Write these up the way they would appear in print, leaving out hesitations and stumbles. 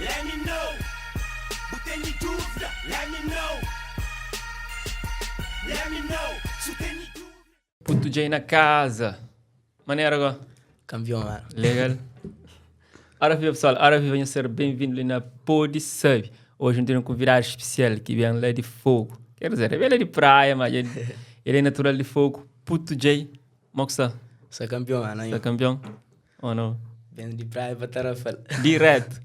let me know. Botei dúvida, let me know. Let me know. Se tem dúvida. Puto J na casa. Maneiro agora. Campeão, mano. Legal. Ora viva, pessoal. Ora viva, venham ser bem-vindos na Pod Sub. Hoje não tem um convidado especial que vem lá de fogo. Quer dizer, ele é de praia, mas ele é natural de fogo. Puto J. Como que está? Sou campeão, mano. Está campeão? Ou não? Venho de praia para Tarrafal. Direto.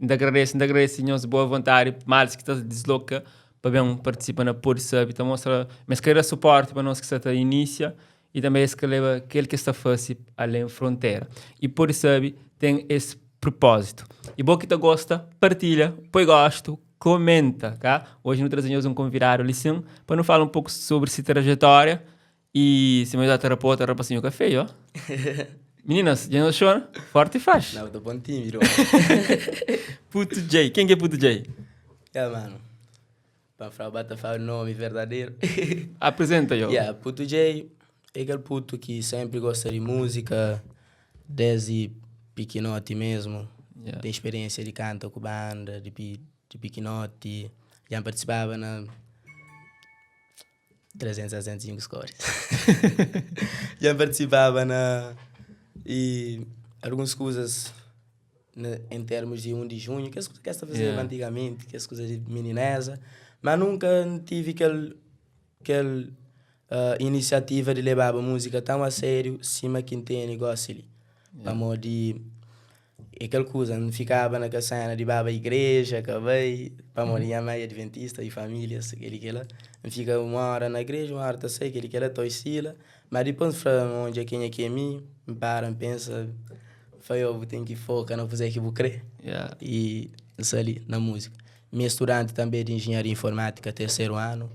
Ainda agradeço, senhores, boa vontade. Males que está se desloca para bem participar na Pod Sub. Então mostra, mas queira suporte para nós que está inicia e também esse que leva aquele que está fácil além da fronteira. E Pod Sub tem esse propósito. E bom que tu gosta, partilha, põe gosto, comenta, tá? Hoje nós trazemos um convidado lição para nos falar um pouco sobre essa trajetória e se mais a terapeuta, era passinho café, ó. Meninas, já não chora? Forte e faz. Não, tô bom tímido. Puto J. Quem que é Puto J? Mano. Para falar o nome verdadeiro. Apresenta, eu. Puto J é aquele puto que sempre gosta de música, desde pequenote mesmo. Yeah. Tem experiência de canto com banda, de pequenote. Já participava na 365 scores. Já participava e algumas coisas em termos de 1 de junho, que as coisas que esta fazia antigamente, que as coisas de meninesa, mas nunca tive aquela iniciativa de levar a música tão a sério, cima que tem negócio ali. Para de aquela coisa, não ficava na cena de baba igreja, acabei, para morrer a mãe adventista e famílias, aquele não fica 1 hora na igreja, 1 hora tá sei, aquele toisila, mas depois para onde quem é que é mim, me para, pensa, foi eu tenho que focar, não fazer que vou crer. E isso ali na música. Meu estudante também de engenharia informática, 3º ano.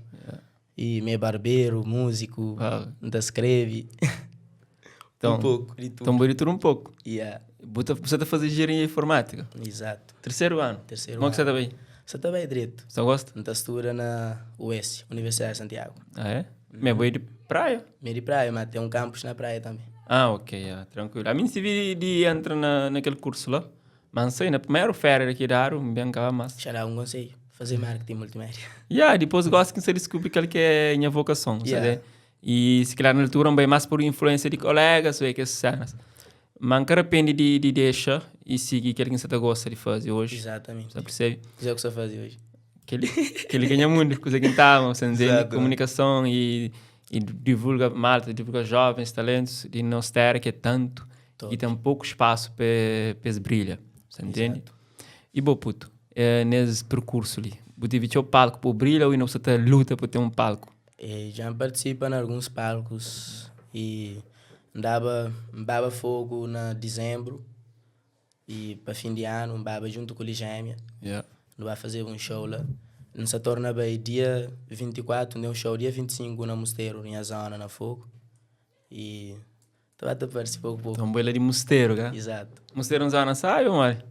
E meu barbeiro, músico, ainda escreve. Então, um pouco de tudo. Então, bonito um pouco. Você Você está fazendo engenharia informática? Exato. 3º ano? 3º ano. Como é que você está bem? Você está bem direito. Você gosta? Você estuda na UES, Universidade de Santiago. Ah, é? Minha boia de praia? Meio de praia, mas tem um campus na praia também. Ah, ok, tranquilo. A mim se vi de entrar naquele curso lá. Mas não sei, na primeira feira aqui da Aro, bem cá, mas... Será um conselho, fazer marketing multimédia. Depois gosto que você descobre que é a minha vocação, sabe? E se calhar na altura bem mais por influência de colegas, ou que essas cenas. Mas nunca arrepende de deixar e seguir aquilo que você gosta de fazer hoje. Exatamente. Você percebe? Isso é o que você faz hoje. Que ele ganha muito, coisa que está, você entende? Comunicação e divulga malta, divulga jovens, talentos, de não ter que é tanto e tem pouco espaço para brilhar, você entende? Exato. E bom, puto, nesse percurso ali, você tive o palco para brilhar ou não você tá luta para ter um palco? Já participa em alguns palcos e dava fogo na dezembro e para fim de ano dava junto com o Ligêmea. Vai fazer um show lá. Não se torna bem dia 24, tem um show dia 25 na Mosteiro, na zona, na fogo. E tu vai participar um pouco. Então, boa de Mosteiro, cara? Exato. Mosteiro não zona, sabe, mano?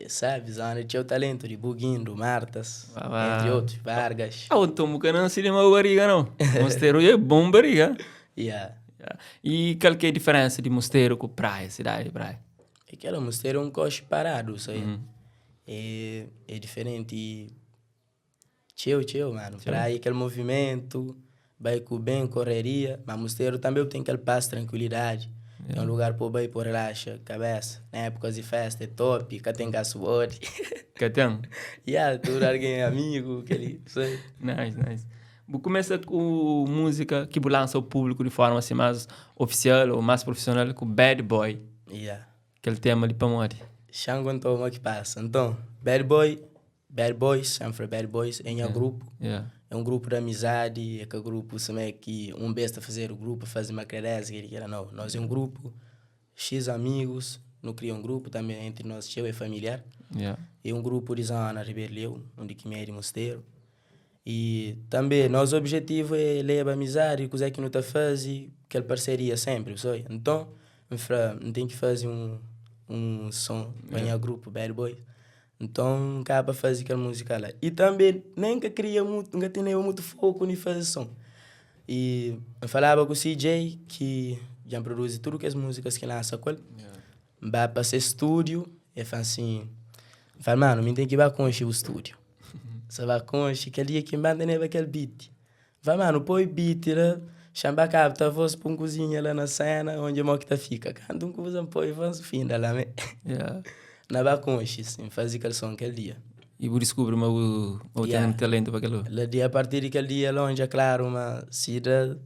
Sabe, zona tinha o talento de Buguindo, Martas, entre outros, Vargas. Então, o canal não se lembra barriga, não. Mosteiro é bom barriga. E qual que é a diferença de Mosteiro com praia, cidade de praia? Aquela Mosteiro é um coche parado, isso aí. É diferente. Chill, mano. Praia, aquele movimento, vai com bem, correria. Mas Mosteiro também tem aquele passo, tranquilidade. É um lugar para bem, para relaxa, cabeça. Na época de festa, é top, cá tem gasote. Que tem? Tudo alguém é amigo, aquele... Nice. Vou começar com música que lança ao público de forma assim mais oficial ou mais profissional com Bad Boy. Aquele tema ali para morrer. Xango então o que passa. Então, Bad Boys, sempre Bad Boys, é um grupo. É um grupo de amizade, é que o grupo também que besta fazer o grupo, fazer uma credência, que ele quer não. Nós é um grupo, X amigos, não cria um grupo também entre nós, eu e familiar. É um grupo de zona Ribeirão, onde que é de Mosteiro. E também, nosso objetivo é levar amizade, coisa que não está fazendo, aquela parceria sempre, sabe? Então, não tem que fazer um som para o grupo Bad Boys. Então, acaba fazer aquela música lá. E também, nem que cria muito, nunca tinha muito foco em fazer som. E eu falava com o CJ, que já produz tudo que as músicas que lança com ele. Vai para esse estúdio, e faz assim, Fala, mano, me tem que ir para conche o estúdio. Você vai conche, aquele dia que manda nem aquele beat. Fala, mano, põe beat, né? Chama a cabo, tá voz para cozinha lá na cena, onde a moquita fica. Quando um coisa põe, faz o fim da lá, Yeah. Na ba conche, sim, faz aquele som aquele dia. E vou descobrir o Yeah. talento para aquilo. Lá dia, a partir daquele dia, longe, é claro, uma cidade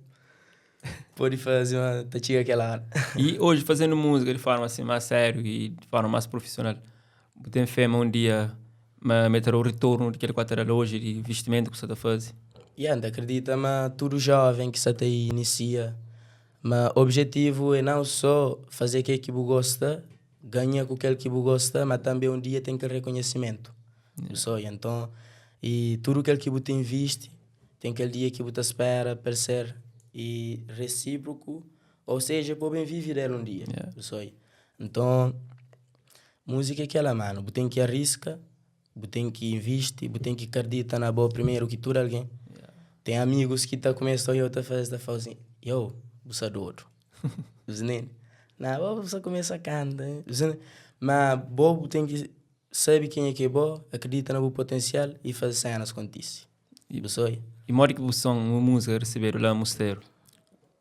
pode fazer uma tachiga aquela hora. E hoje, fazendo música de forma assim, mais sério e de forma mais profissional, tem fé um dia meter o retorno daquele quatro hoje de investimento que você está fazendo? E ainda acredita, mas tudo jovem que você inicia. Mas o objetivo é não só fazer aquilo que você gosta, ganhar com aquilo que você gosta, mas também um dia tem que reconhecimento. Só, então, e tudo aquilo que você investe, tem aquele dia que você espera para ser e recíproco, ou seja, para bem viver dele um dia. Só. Então, música é aquela, mano. Você tem que arriscar, você tem que investir, você tem que acreditar na boa primeiro que tudo alguém. Tem amigos que começam a fazer assim, eu, você adoro. Não, você começa a cantar. Mas bobo tem que saber quem é que é bom, acredita no seu potencial e fazer cenas contigo. E mora que você uma música receber lá no mosteiro?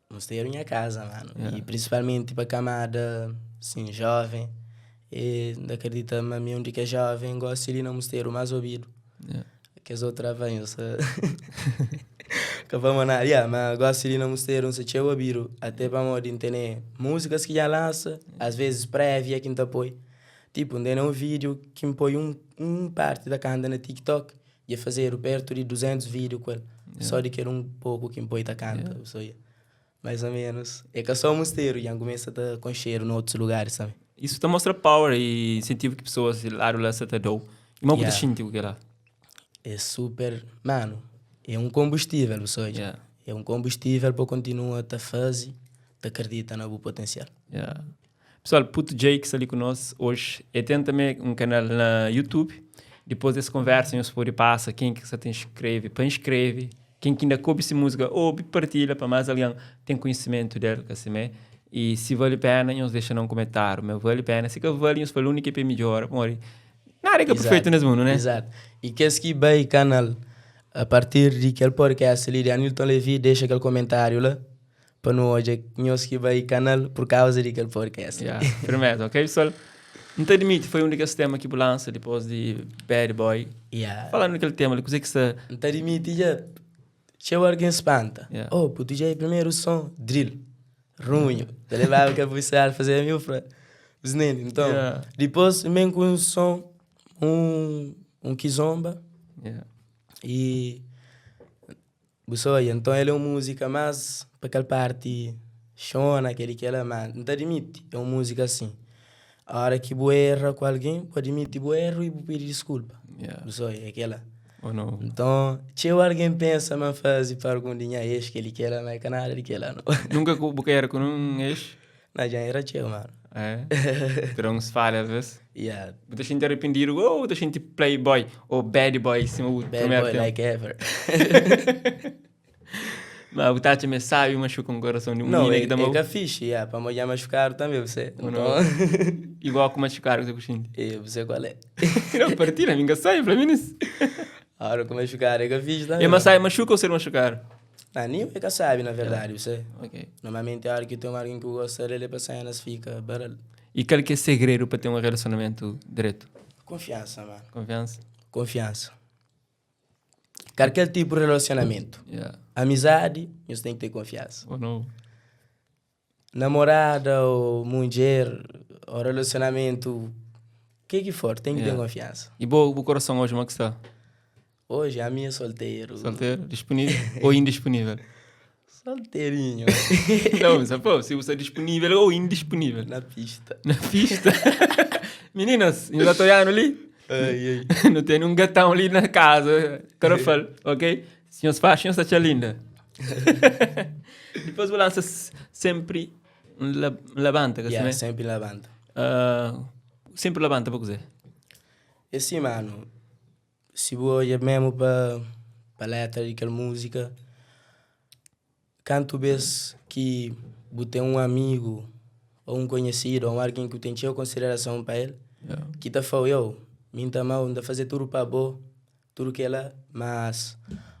Mosteiro em minha casa, mano. E principalmente para a camada, assim, jovem. E acredita, mas onde que é jovem, gosta de ir no mosteiro mais ouvido. Que as outras vêm, mas gosto de ir no mosteiro, não sei se eu ouvido, até para modo de entender músicas que já lança, às vezes prévia que não apoia. Tipo, onde um vídeo que me põe parte da canta na TikTok, ia fazer perto de 200 vídeos com ele. Só de que era um pouco que me põe da canta, mais ou menos. É que só o mosteiro já começa a com cheiro em outros lugares, sabe? Isso te mostra power e incentivo que pessoas lá se te dão. E mal que te o que lá. É super, mano, é um combustível, pessoal. É um combustível para continuar a fazer, te acredita no potencial. Pessoal, Puto Jake está ali conosco hoje. E tem também um canal na YouTube. Depois dessa conversa, eu se passa quem que você te inscreve, para inscreve. Quem que ainda coube essa música, ou partilha para mais alguém tem conhecimento dela, assim, e se vale a pena, nos deixa um comentário. Mas vale a pena, se que vale, nos fala o único que é melhor. Nada que é perfeito nesse mundo, né? Exato. E que que vai canal, a partir de que ele podcast ali de Anilton Levi, deixa aquele comentário lá, para não hoje, nós que vai canal por causa de aquele podcast. Prometo, ok, pessoal? Não te admite, foi um daqueles temas que lança depois de Bad Boy. Falando naquele tema, coisa que você... Não te admite, já... Chegou alguém espanta. Oh, puto, já é primeiro som, drill. Runho. Te levava que eu fui fazer a minha frase. Então, depois, mesmo com um som, um kizomba. E... Então, ele é uma música mais para aquela parte chona, aquele que ela manda. Não te admite, é uma música assim. A hora que você erra com alguém, pode admitir que você erra e pedir desculpa. É aquela. Então, se alguém pensa em fazer para algum dia ex que ele quer, não é nada de que ela não. Nunca você era com um ex? Não, já era teu, mano. É? Terão uns falhas, às vezes? Você sente arrependido, ou você sente playboy, ou bad boy, assim, o bad boy like ever. Mas o Tati me sabe, machuca um coração de um menino que dá mal. Não, é fixe, para molhar machucar também, você. Então... Igual como machucar, você coxinha. Você qual é? Não, partida, me engaçai, para mim isso. A hora que machucar é fixe também. E mas sai machuca ou ser machucar? Não, nem é que sabe, na verdade, você. Normalmente a hora que tem alguém que gosta dele, para sair nas fica barulho. E qual que é o segredo para ter um relacionamento direto? Confiança, mano. Confiança. Qualquer tipo de relacionamento. Amizade, você tem que ter confiança. Namorada ou mulher, ou relacionamento, o que for, tem que ter confiança. E o coração hoje, como é que está? Hoje, a minha é solteiro. Solteiro? Disponível ou indisponível? Solteirinho. Não, mas se você é disponível ou indisponível? Na pista. Meninas, ainda estou olhando ali? Não tem um gatão ali na casa. Carafal, ok? Senhores faz, senhores está linda. Depois você lança sempre levanta, assim, sempre levanta. Sempre levanta para você. E sim, mano. Se você mesmo para a letra daquela música, quando vês que você tem um amigo, ou um conhecido, ou alguém que tem consideração para ele, que te fala, minta mão, ainda fazer tudo para boa, tudo que ela, mas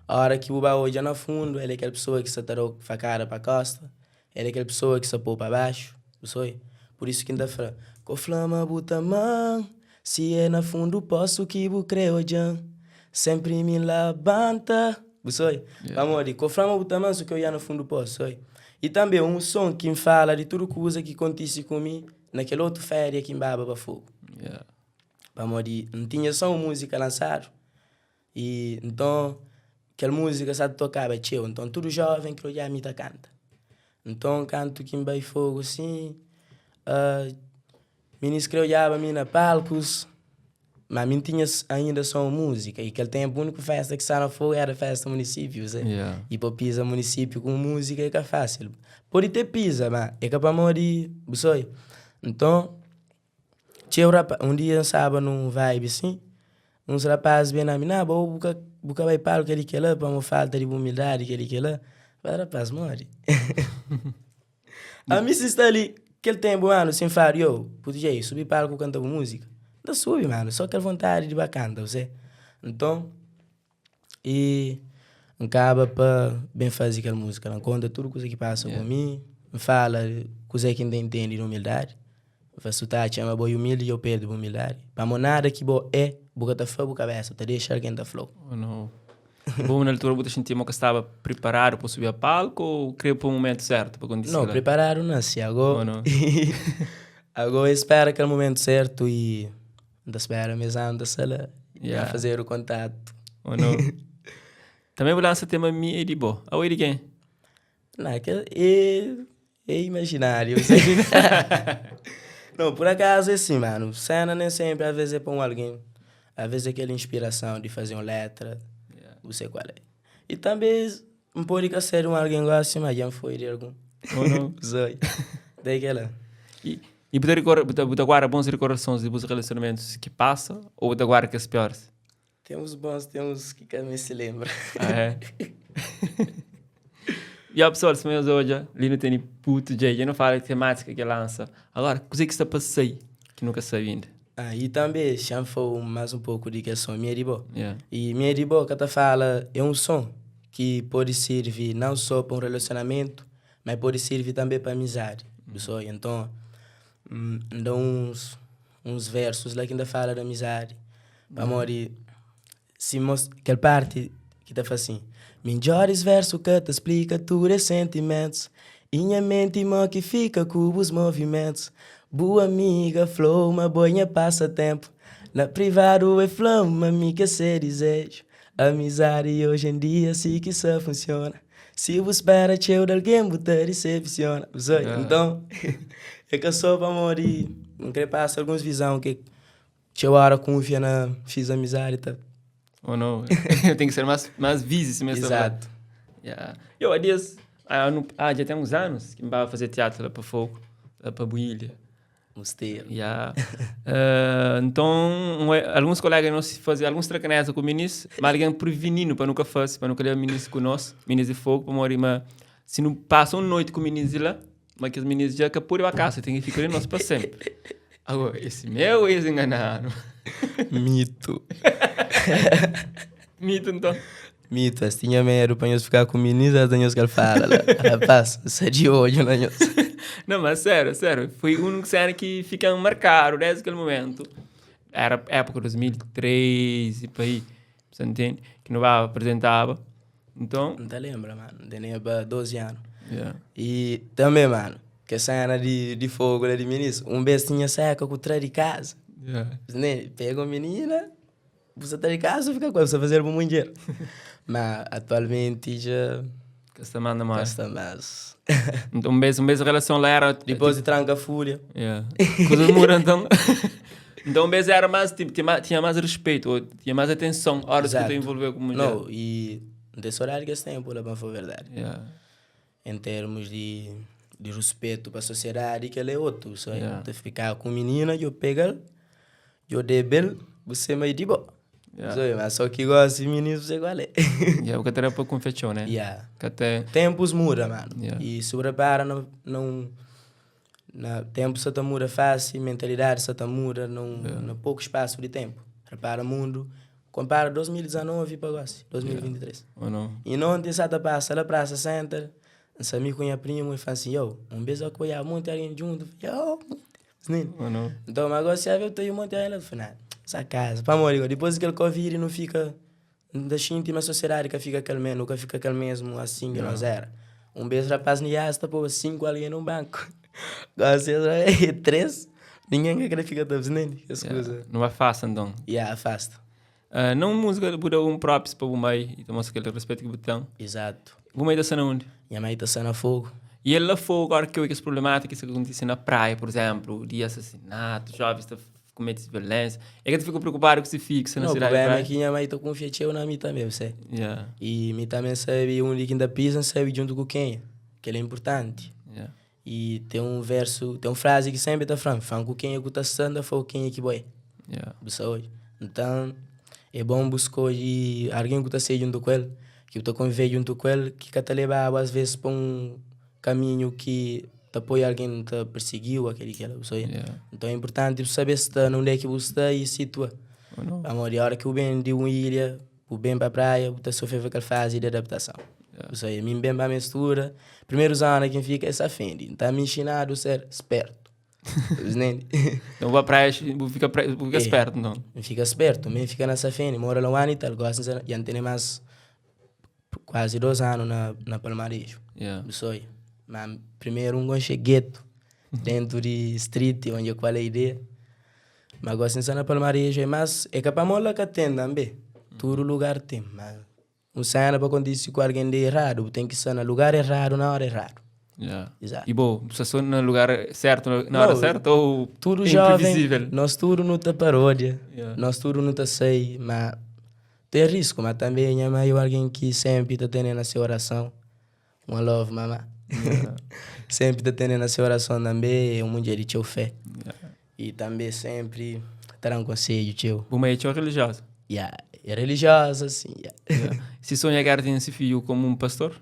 a hora que o baú já no fundo, ele é aquela pessoa que se atarou a cara para a costa, ele é aquela pessoa que se pôr para baixo, pessoal. Por isso que ainda fala, com flama buta mão, se é no fundo posso que vou creu já, sempre me levanta, pessoal. Vamos ali, com flama buta mão, se que eu ia no fundo posso, oi. E também um som que me fala de tudo coisa que acontece comigo naquele outro férias que me baba para fogo. Vamos ali, não tinha só uma música lançada. E então, aquela música sabe tocar, tchau. Então, tudo jovem que eu já me canta. Então, canto que me vai fogo assim. Me inscreveu já para mim na palcos. Mas não tinha ainda só uma música. E aquele tempo, a única festa que estava fogo era a festa município. E para pisa município com música é que é fácil. Pode ter pisa, mas é que para morrer, busoi. Então, um dia sábado num vibe assim. Uns rapazes bem na minha, buca vai para aquele que lá, para uma falta de humildade, aquele que lá. Vai, rapaz, morre. A mim se está ali, aquele tempo, mano, sem falar, eu, podia subir para o cantar música. Não sube, mano, só aquela vontade de bacana, você. Então, e acaba para bem fazer aquela música, não conta tudo coisa que passa com mim, me fala coisa que não entende de humildade. Faço tá, chama boi humilde e eu perdo a humildade. Para nada que bo é, boca tá fã, boca cabeça, tá deixa alguém tá flow. Oh, não. Bom, na altura você sentiu que estava preparado para subir a palco ou criou para o momento certo para acontecer? Não, preparado não, se agora. Oh, não. Agora espera aquele momento certo e ainda espera mesmo da sala para fazer o contato. Oh, não. Também vou lançar tema minha de boa. A de quem? Não, é imaginário. Não, por acaso é assim, mano. Cena nem sempre, às vezes é para alguém. Às vezes é aquela inspiração de fazer uma letra. Não sei qual é. E também, não pode ser alguém gosta, mas já foi de algum. Ou não? Zoi. Daí que ela. E você agora bons recordações de bons relacionamentos que passam ou de agora que as piores? Tem uns bons, tem uns que também se lembra. Ah, é? E a pessoa, se meus hoje, ali não tem puto jeito, eu não falo de temática que lança. Agora, o que está passando que nunca sei ainda? E também, já foi mais um pouco de questão minha de boa. Yeah. E minha de boa, que tu fala, é um som que pode servir não só para um relacionamento, mas pode servir também para amizade. Pessoal, então, dá uns versos lá que ainda fala da amizade. Para morrer, se mostra aquela parte que tá assim. Melhores versos que te explica tudo os sentimentos. Minha mente mó que fica com os movimentos. Boa amiga, flow, uma boinha passatempo. Na privado é flama, amiga, se desejo. Amizade hoje em dia sim que só funciona. Se você espera teu de alguém, você decepciona. Então, é que eu sou para morrer. Não quero passar algumas visões que eu hora confia na fiz amizade, tá? Ou não? Tem que ser mais visível mesmo. Exato. Yeah. Eu, há dias, já tem uns anos que me vai fazer teatro lá para Fogo, lá para Buília. Mosteiro. Yeah. Então, alguns colegas não se faziam, alguns tracaneiros com o ministro, mas alguém prevenindo para nunca fazer, para nunca levar o ministro conosco, ministro de Fogo, para morrer, mas se não passa uma noite com o ministro lá, mas que os ministros já capurem a casa, tem que ficar ali nós para sempre. Agora, esse meu ex-enganado. Mito. Mito, então. Mito, assim, tinha medo para nós ficar com o ministro, até nós que ele fala, rapaz, isso é de hoje, né? Não, mas sério. Foi um cena que fica marcado desde aquele momento. Era época de 2003 e por aí, você entende? Que não apresentava. Então... Não te lembra, mano? Tinha 12 anos. Yeah. E também, mano, que cena de fogo lá de ministro, um bestinha seca com o trás de casa. Yeah. Né? Pega a menina, você tá de casa, fica com ela, você fazer muito dinheiro. Mas atualmente já... Gasta mais. Gasta mais. Então, um mês a relação lá era... Depois de tranca a fúria. Yeah. Coisas muram, então... Então, um mês era mais, tipo, tinha mais respeito, ou tinha mais atenção, a hora que tu envolveu com mulher. Não, e desse horário que esse tempo, lá para falar a verdade. Yeah. Em termos de respeito para a sociedade, que ele é outro. Só tu ficar com menina, eu pego, eu debel, você me de boa. Mas só que gosta de menino, você igual é. O que era para confecção, né? Tempos mudam, mano. Yeah. E se repara, tempo só muda fácil, mentalidade só muda, não pouco espaço de tempo. Prepara o mundo. Compara 2019 para agora, 2023. Ou não? E não tem sata passa lá Praça Center. Essa amigo com minha prima e fala assim, um beijo que eu ia muito alguém junto. Ou não? Então, mas agora se eu tenho um monte de ela, final. Essa casa, para morrer. Depois que ele Covid não fica da íntima sociedade que fica aquele mesmo, que fica aquele mesmo assim que nós era. Um beijo rapaz nem hasta pô 5 ali no banco. Agora se é 3, ninguém quer ficar todos nem as coisas. Não é fácil então. Afasta. Não música buda props para o meio e tomamos aquele respeito que botão. Exato. O meio da cena onde? Minha mãe está sendo a fogo. E ele lá fogo agora que eu as problemáticas que acontecem na praia, por exemplo, de assassinato, jovens cometem violência. É que tu fica preocupado que se fixa na Não, o cidade. problema é que minha mãe está com fiateu na mim também, você. E mim também sabe onde que ainda pisa, sabe junto com quem, que ele é importante. E tem um verso, tem uma frase que sempre está falando, fã com quem é que está sendo, foi quem é que vai. Então, é bom buscar e alguém que está sendo junto com ele, que está conviver junto com ele, que está levando às vezes para um caminho que te apoia alguém que te perseguiu, aquele que ela Então é importante saber se está onde é que você está e situa. Amor, e a hora que o bem de uma ilha, o bem para a praia, você sofre aquela fase de adaptação. Mim bem para a mistura, primeiros anos quem fica é safende, então me ensinado a ser esperto. Então vai praia, fica esperto, não? Fica esperto, me fica na safende, mora lá um ano e tal, gosto de já tem mais quase 2 anos na Palmarejo. Mas primeiro gueto dentro de street, onde eu qual é a ideia. Mas gosto de na Palmarejo, mas é capaz de mola que tem também. Todo lugar tem, mas um cena para acontecer com alguém de errado, tem que ser no lugar errado, na hora errada. Exato. E bom, você só no lugar certo, na hora certa ou tudo jovem, nós tudo não tá paródia, nós tudo não tá sei, mas tem risco, mas também minha mãe é alguém que sempre está tendo na sua oração. Uma love, mamá. Sempre está tendo na sua oração também, é um mundo de teu fé. E também sempre terá um conselho teu. O meio é religioso? É religiosa, sim. Se sonha que tem esse filho como um pastor?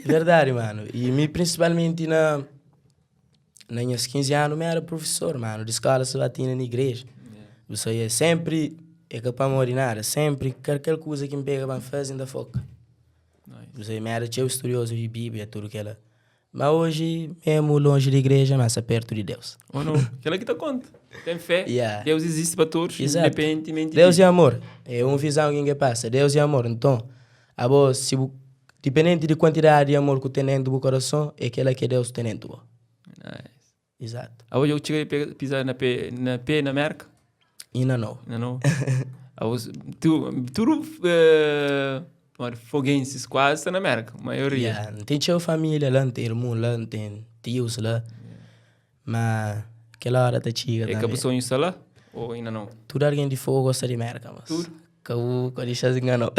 Verdade, mano. E principalmente nas minhas 15 anos, eu era professor, mano, de escola sabatina na igreja. Isso aí é sempre, é capaz de morrer nada, sempre, qualquer coisa que me pega para fazer, ainda foca. Isso aí, eu era teu estudioso de Bíblia, tudo aquela. Mas hoje, mesmo longe da igreja, mas perto de Deus. Ou não? Aquela que te conta. Tem fé. Deus existe para todos, independentemente. Deus é amor. É uma visão que passa. Deus é amor. Então, se dependente de quantidade de amor que tem dentro do coração, é aquela que Deus tem dentro. Exato. Hoje eu cheguei a pisar na pé na América? Ainda não. Tudo foguenses quase está na América, a maioria. Tem sua família lá, tem irmão lá, tem tios lá. Mas aquela hora tá chega também. É que o sonho está lá? Ou ainda não? Tudo alguém de fogo gosta de América, mas... Tudo? Que eu deixa de enganar.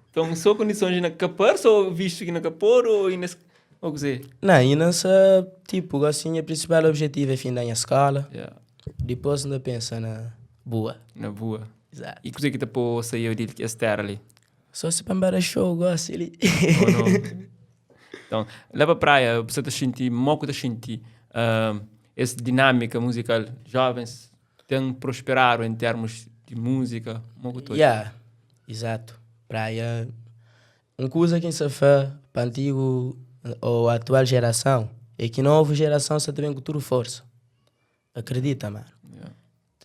Então, só condições de capar, só visto que na capor ou ainda... Ou dizer? Não, ainda tipo, assim, o principal objetivo é findar a escola. Depois ainda pensa na boa. Na boa. Exato. E coisa que te pôs sair de que terra ali? Só se para embora show, gosto ali. Ou não? Então, lá para a praia, você está sentindo, moco está sentindo essa dinâmica musical, jovens têm prosperado em termos de música, moco todo. Exato. Praia, uma coisa que se faz para antigo ou atual geração é que nova geração só tem com tudo força. Acredita, mano.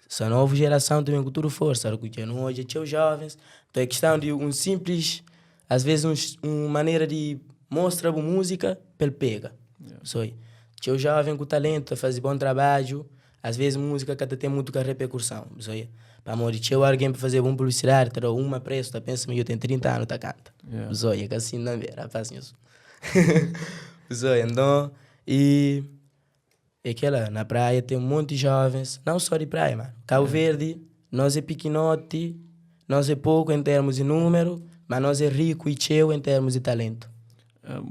Essa nova geração tem com tudo força. Porque não hoje é os jovens. Então é questão de um simples, às vezes uma maneira de mostrar a música pelo pega. Os jovens com talento, a fazer bom trabalho, às vezes música que tem muito repercussão. Para morrer, alguém para fazer uma publicidade, terá uma preço, tá pensa que eu tenho 30 anos, tá canta. É que assim não é, rapaz, isso. Então, e aquela, na praia tem um monte de jovens, não só de praia, mano. Cabo Verde, nós é pequenote, nós é pouco em termos de número, mas nós é rico e cheio em termos de talento.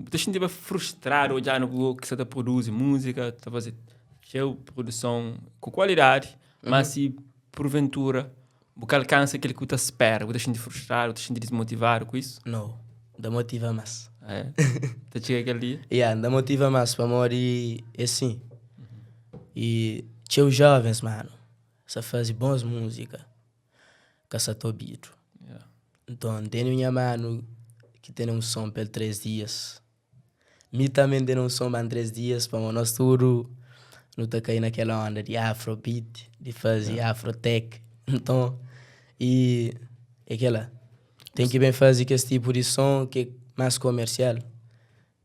Você sente frustrado já no que você está produzindo música, está fazendo cheio produção com qualidade, mas se porventura você alcança aquilo que você espera, você sente frustrado, você sente desmotivado com isso? Não, dá motiva mais. Tá chega aquele dia? Dá motiva mais para morrer, é assim. E os jovens, mano, Essa faz bons música. Caçatobito. Yeah. Então, tem minha mano que tem um som por 3 dias. Me também tem um som para 3 dias, para nós tudo não tá caindo naquela onda de afrobeat, de fazer afrotech. Então, e aquela, tem que bem fazer esse tipo de som que é mais comercial,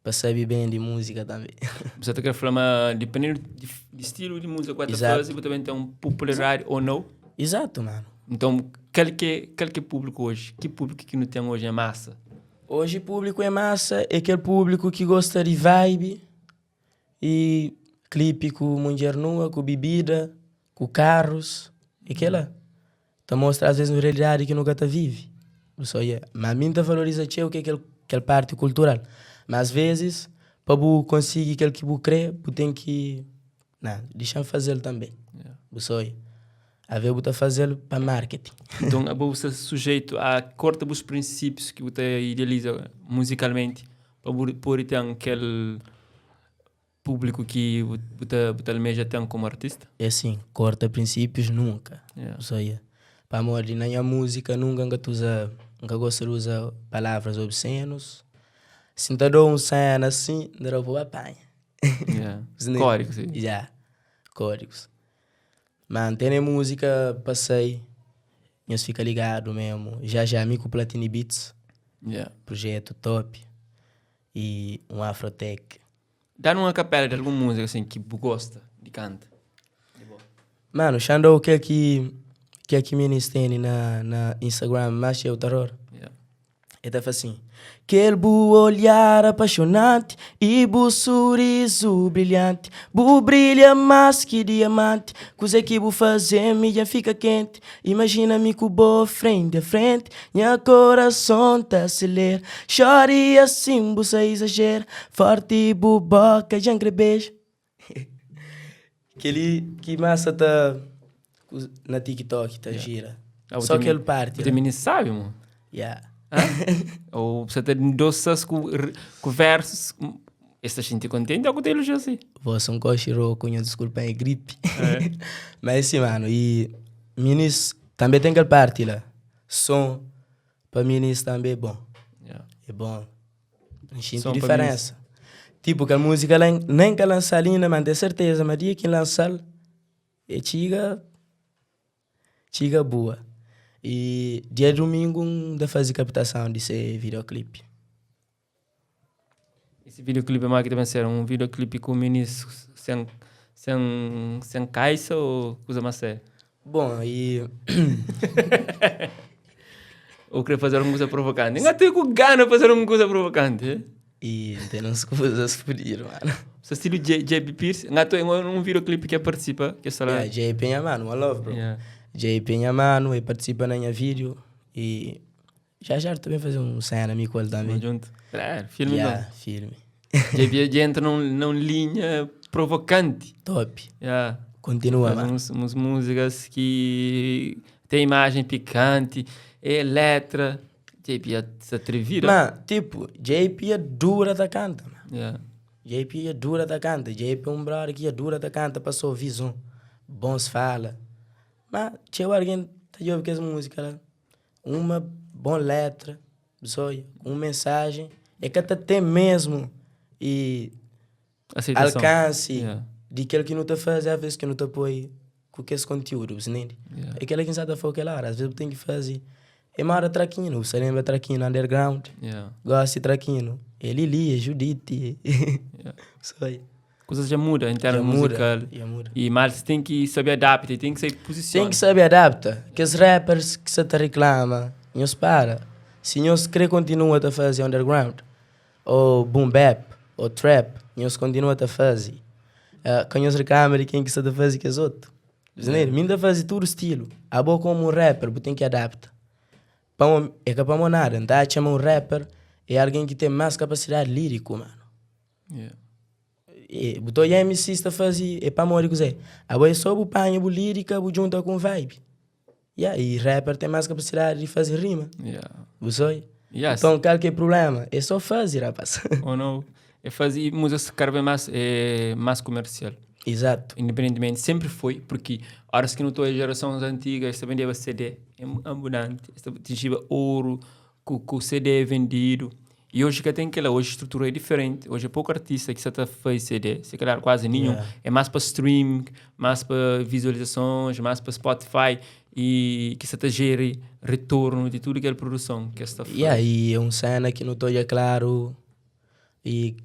para saber bem de música também. Você está querendo falar, dependendo de estilo de música que você faz, você também tem um popularidade ou não? Exato, mano. Então, qual que é público hoje? Que público que não tem hoje é massa? Hoje o público é massa, é aquele público que gosta de vibe e clipe com mulher nua, com bebida, com carros, e aquela. Tá mostra às vezes uma realidade que nunca tá vive. Mas a mim tá valoriza o que é aquela parte cultural. Mas às vezes, para você conseguir aquilo que você crê, você tem que deixar fazer também. Yeah. A ver você fazer para marketing. Então, você é sujeito a corta os princípios que você idealiza musicalmente para poder ter aquele público que você almeja ter como artista? É assim, corta princípios nunca. Yeah. Para amor de nem a música, nunca gosto de usar palavras obscenas. Se te dou um cena assim, não vou apanhar. Yeah. Códigos. Já, códigos. Mantém a música, passei, nós fica ligado mesmo. Já amigo Platini Beats, projeto top e um Afrotech. Dá uma capela de alguma música assim que você gosta de canta. Mano, Xandou, o que é que me tem na Instagram, mas é o terror. Ele tá assim: aquele bu olhar apaixonante e bu sorriso brilhante, bu brilha mais que diamante, coisa que bu fazer minha fica quente, imagina-me com bo frente a frente, minha coração tá acelera, chore assim bu se exagera, forte bu boca já beijo. Que massa tá na TikTok, tá gira. Só aquele parte. Você me sabe, mano? Yeah. Ou você tem doces com versos. Esta gente contente ou com elogia assim? Você um cochiro com desculpa, é gripe. Mas sim, mano. E minis também tem aquela parte lá. Som para minis também é bom. É bom. Não sinto diferença. Tipo, que a música nem que lança ali, mas tem certeza, mas dia que lançar é chiga boa. E dia domingo da fazer captação desse videoclipe. Esse videoclipe é mais que deve ser um videoclipe com meninos sem caixa ou coisa mais séria? Bom, e... ou querer fazer alguma coisa provocante? Ainda tenho com gana de fazer alguma coisa provocante. E tem umas coisas fodidas, mano. Seu estilo JP Pierce? Ainda tenho um videoclipe que participa? Que será? JP é mano, one love, bro. JP é mano, ele participa na minha vídeo. E já também fazer um cena amigo com ele também. Junto. Filme não. Filme. JP entra numa linha provocante. Top. Continua, mano. Umas músicas que tem imagem picante, é letra. JP se atrevira. Mas, tipo, JP é dura da canta, mano. JP é dura da canta. JP é um brother que é dura da canta, passou visão. Bons fala. Mas, tinha alguém que ouve essa música lá. Uma boa letra, uma mensagem. É que até tem mesmo. E aceitação. Alcance de aquele que não te faz, às vezes que não te apoia com esse conteúdo, você entende? É aquele que não sabe aquela hora, às vezes tem que fazer. É mara traquino, você lembra traquino underground? Gosta de traquino. Ele lia, Judite. Coisas já mudam em termos musical. E mas tem que saber adaptar, tem que saber posicionar. Tem que saber adaptar. Que os rappers que você te reclama, nós para. Se nós querer continuar a fazer underground, ou boom bap, ou trap, nós continua a fazer. Quando nós reclamamos de quem que você faz que os outros. Minda faz todo estilo. A boa como um rapper, tem que adaptar. É que para nada, então chama um rapper é alguém que tem mais capacidade lírica, mano. Botou a MC está fazer, é para morrer dizer. Agora é só o panho, a lírica, o junta com vibe. E rapper tem mais capacidade de fazer rima. Então, qualquer problema, é só fazer, rapaz. Ou não, é fazer música cada vez mais comercial. Exato. Independentemente, sempre foi, porque horas que não estou a gerações antigas, esta vendia CD ambulante, esta atingia ouro, com o CD vendido. E hoje que tem aquela, hoje a estrutura é diferente. Hoje é pouco artista que está faz CD, se calhar quase nenhum. Yeah. É mais para streaming, mais para visualizações, mais para Spotify e que está gera retorno de tudo aquela produção que está faz. E aí é um cena que não estou já claro e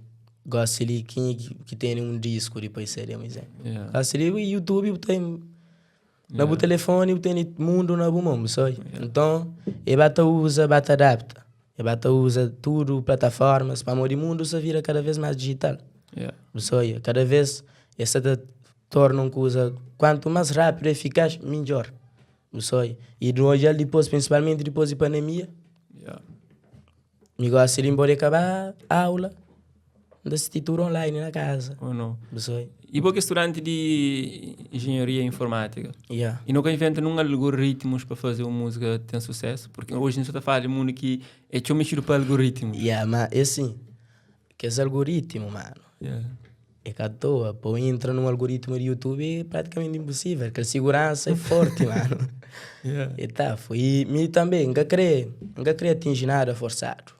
gosto de que tem um disco depois seria, mas é. Yeah. Gosto de YouTube tem no meu telefone tem mundo na bumão, sabe? Então, eu usa, adapta. Eu usa tudo, plataformas, para o mundo se vira cada vez mais digital. Yeah. Sabe? Cada vez essa torna uma coisa quanto mais rápido e eficaz, melhor. Sabe? E depois, principalmente depois da pandemia, Yeah. me gosto de ir embora acabar a aula, de assistir tudo online na casa. Ou não? Sabe? E porque estudante de engenharia informática. Yeah. E nunca inventa nenhum algoritmos para fazer uma música ter sucesso, porque hoje a gente está falando de mundo que é tão mexido para algoritmos. Yeah, mas é assim, que esse algoritmo, mano, Yeah. é que à toa, pô, entra num algoritmo de YouTube é praticamente impossível, que a segurança é forte, mano. Yeah. E tá, foi. E também, nunca queria atingir nada forçado.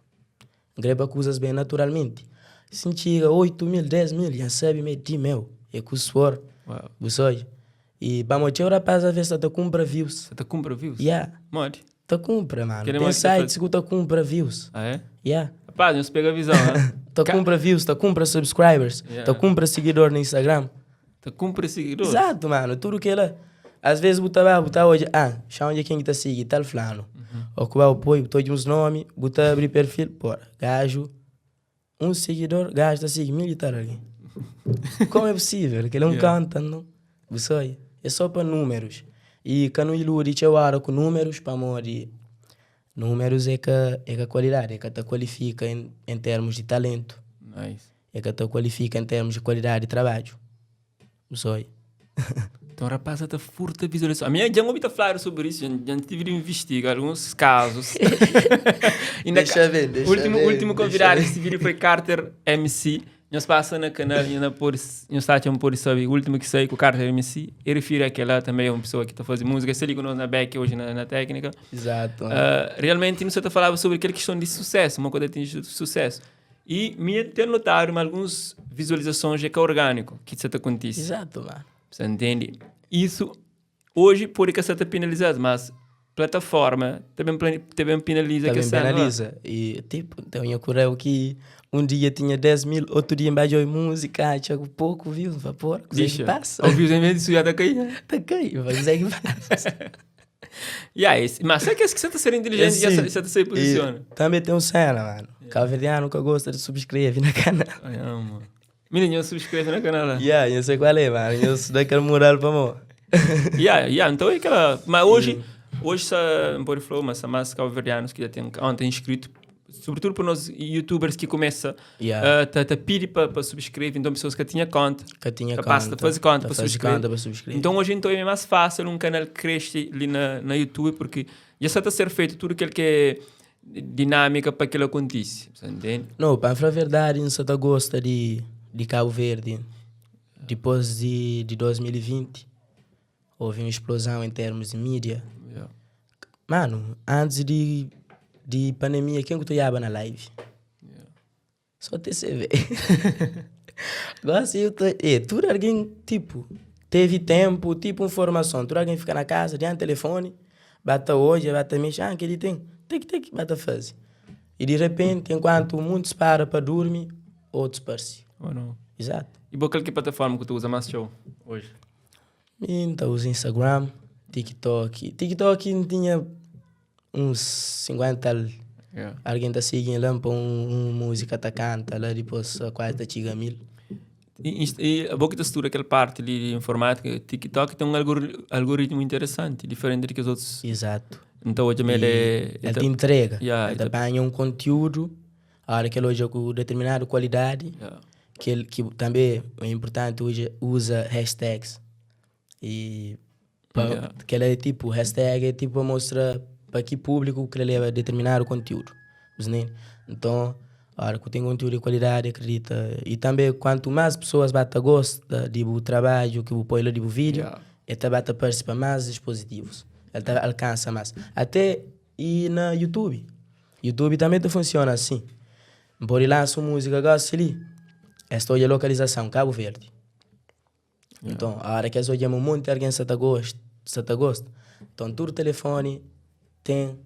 Queria para coisas bem naturalmente. Se chega 8 mil, 10 mil, já sabe meio de meu. É com o suor. Wow. Você e vamos ter rapaz a ver se tu compra views. Você está compra views? Yeah, Mode. tu compra, mano. Querem Tem mais que sites que tu compra views. Ah, é? Yeah. Rapaz, não se pega a visão, né? Tu compra views, tu compra subscribers, Yeah. tu compra seguidor no Instagram. Tu compra seguidores. Exato, mano. Tudo que ela. Às vezes botar hoje, chama onde quem que tá seguindo, tal flano. Ou que vai apoio, botou de uns nomes, botar abrir perfil, pô, gajo, um seguidor, gajo tá seguindo mil e tal ali. Como é possível? Que ele não canta, não? Você é só para números. E quando ele ilude, eu aro com números, para morrer. Números é que a qualidade, é que te qualifica em termos de talento. Nice. É que te qualifica em termos de qualidade de trabalho. Você. Então, rapaz, está furta visualização. A minha já ouvi falar sobre isso, já tive de investigar alguns casos. Deixa eu ver. Último convidado que se viu foi Carter MC. Nós passamos no canal e nós estamos por saber. O último que saiu com o Carter MC, ele refere àquela também é uma pessoa que está fazendo música. Se liga na back hoje na técnica. Exato. Realmente, não está falando sobre aquela questão de sucesso, uma coisa de sucesso. E me ter notado algumas visualizações que é orgânico, que isso acontece. Exato, mano. Você entende? Isso, hoje, pode que seja penalizado, mas plataforma também penaliza. Também penaliza. E, tipo, então eu curei que um dia tinha 10 mil, outro dia embaixo de música, tinha pouco, viu? Vapor, coisa que passa. Ouviu em vez disso, já está caindo. Tá caindo, mas é que passa. Mas será que você está sendo inteligente e você está se posiciona? Também tem um cena, mano. Calveriano que gosta de subscrever na canal. Ai, amo. Menino, subscreve no canal. Eu sei qual é, mano. Eu sou daquele mural para mim. Então é aquela. Mas hoje pode falar, mas há mais calverianos que já têm ontem inscrito, sobretudo para nós youtubers que começam a pedir para subscrever, então pessoas que tinham conta, capaz de fazer conta para subscrever. Então hoje então é mais fácil um canal que cresce ali na YouTube, porque já está a ser feito tudo aquilo que é dinâmica para que ele aconteça, você entende? Não, para falar a verdade, não só gosta de Cabo Verde. Depois de 2020, houve uma explosão em termos de mídia. Yeah. Mano, antes de pandemia, quem que tu ia na live? Yeah. Só TCV. Agora sim, tudo alguém, tipo, teve tempo, tipo, informação. Tudo alguém fica na casa, tem um telefone, bata hoje, bata mexer, que ele tem que bata fazer. E de repente, enquanto muitos param para dormir, outros parecem. Ou não? Exato. E qual que plataforma que tu usa mais show hoje? Então, uso Instagram, TikTok. TikTok tinha uns 50 Yeah. alguém está seguindo lá para uma música tá canta lá depois quase tá chega a 1000. E a boa textura, aquela parte ali de informática, TikTok tem um algoritmo interessante, diferente do que os outros. Exato. Então hoje ele te entrega. Yeah, ele apanha um conteúdo, a hora que ele hoje com determinada qualidade, que também é importante, usa hashtags. E que ele é tipo, hashtag é tipo para mostrar para que público que ele leva determinado conteúdo. Então, Ora, que tem conteúdo de qualidade, acredita. E também, quanto mais pessoas batem gosto do trabalho que põe lá do vídeo, ele também participa mais dispositivos. Ele alcança mais. Até e na YouTube. YouTube também funciona assim. Pode lançar música, gosta ali. Esta é a localização, Cabo Verde. Então, a hora que as olhamos um monte de alguém se gosta. Então, todo telefone tem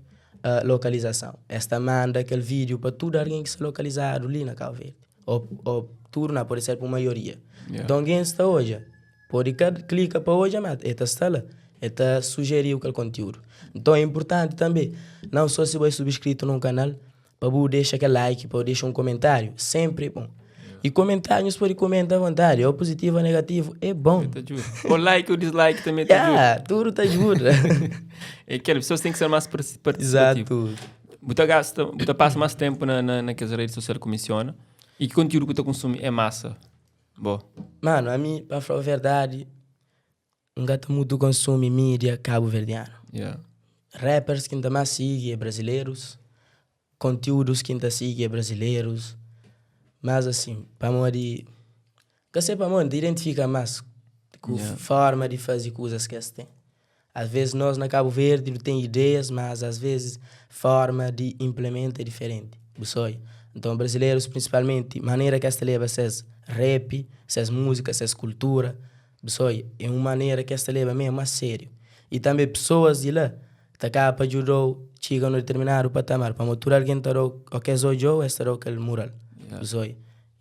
localização. Esta manda aquele vídeo para todo alguém que está localizado ali na Cabo Verde. Ou tudo não pode ser para a maioria. Então, alguém está hoje, pode clicar para hoje, mas está lá. Está sugeriu aquele conteúdo. Então, é importante também, não só se você é subscrito num canal, para você deixar aquele like, para deixar um comentário. Sempre é bom. E comentários pode comentar à vontade, ou positivo ou negativo, é bom. O like ou dislike também te ajuda. Tudo te ajuda. É que as pessoas têm que ser mais participativas. Exato. Você passa mais tempo naquelas redes sociais que comissiona. E que conteúdo que você consome é massa? Bom. Mano, a mim, para falar a verdade, um gato muito consome mídia cabo-verdiano. Rappers que ainda mais seguem é brasileiros. Conteúdos que ainda seguem é brasileiros. Mas assim, para mim, de identificar mais com forma de fazer coisas que eles têm. Às vezes nós na Cabo Verde não tem ideias, mas às vezes forma de implementar é diferente. Então brasileiros principalmente, maneira que eles levam essas rap, essas músicas, essas cultura, é uma maneira que eles levam mesmo a sério. E também pessoas de lá, que cá para ajudar, chegam a determinado patamar, para motor alguém ter o que é hoje, esse é aquele mural.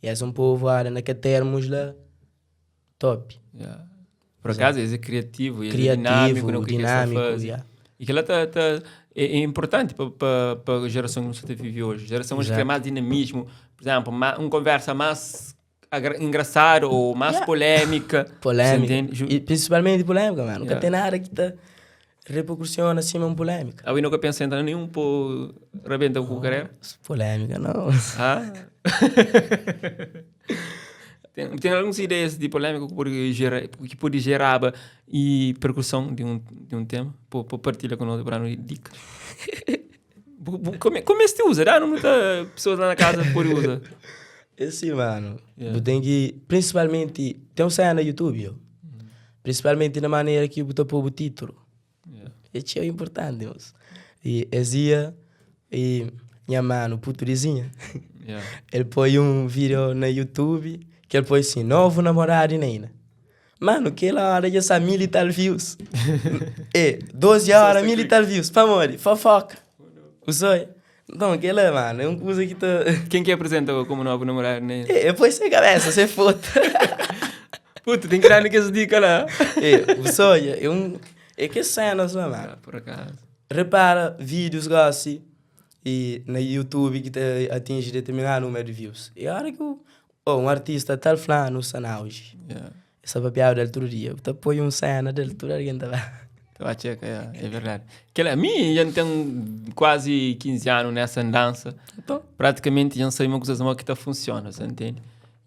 E é um povo, naqueles termos lá, top. Por acaso, é criativo, é dinâmico, não dinâmico. E que ela é importante para a geração que você vive hoje. A geração hoje quer mais dinamismo, por exemplo, uma conversa mais engraçada ou mais polêmica. E principalmente polêmica, mano. Nunca tem nada que está repercussiona acima de uma polêmica. Eu nunca pensei em nenhum por rebenta com o carreira? Polêmica, não. Tem algumas ideias de polêmica que pode gerar e percussão de um tema? Por partilha com nós para nos dicas. Como é que você usa? Não muitas pessoas lá na casa por usar. Sim, mano. Eu tenho que, principalmente, tem um cena no YouTube, principalmente na maneira que eu pôr o título. Isso é importante, moço. E Ezia e minha mano, puturizinha, ele põe um vídeo no YouTube que ele põe assim, novo namorado e neina. Mano, aquela hora já são 1.000 e tal views. 12 horas, 1.000 e tal views. Famore, fofoca. O sonho. Então, aquela, mano, é uma coisa que tá... Quem que apresenta como novo namorado e neina? Depois você cabeça, você foto. Puta, tem que dar naquelas dicas lá. O sonho é que cena só, mano. Por acaso. Repara, vídeos assim, e no YouTube que atinge determinado número de views. E a hora que um artista tal falando está na auge. Essa papiada dele todo dia. Tu põe um cena dele, tudo alguém está lá. É verdade. A mim, já tenho quase 15 anos nessa dança. Praticamente já sei uma coisa que funciona, você entende?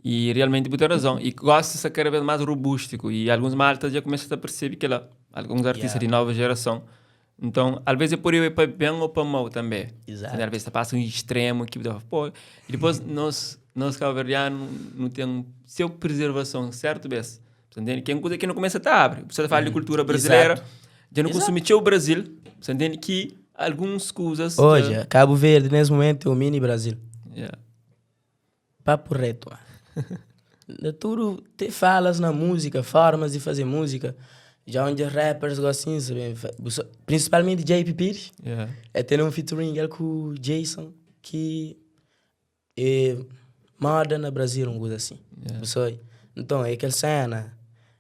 E realmente tem razão. E gosto de ser cada vez mais robústico. E alguns maltas já começam a perceber que alguns artistas de nova geração. Então, às vezes é por ir para bem ou para mal também. Exato. Às vezes passa um extremo que e depois nós cabo-verdianos não temos seu preservação, certo? Você entende? Que é uma coisa que não começa a abrir. Você fala de cultura brasileira, já não consome o Brasil. Você entende que algumas coisas... Hoje, Cabo Verde, nesse momento, é o mini Brasil. Papo reto, mano. Tudo te falas na música, formas de fazer música. Já onde rappers gostam assim, principalmente JP Pires. É ter um featuring com o Jason, que é moda no Brasil, um coisa assim. Então, é aquela cena,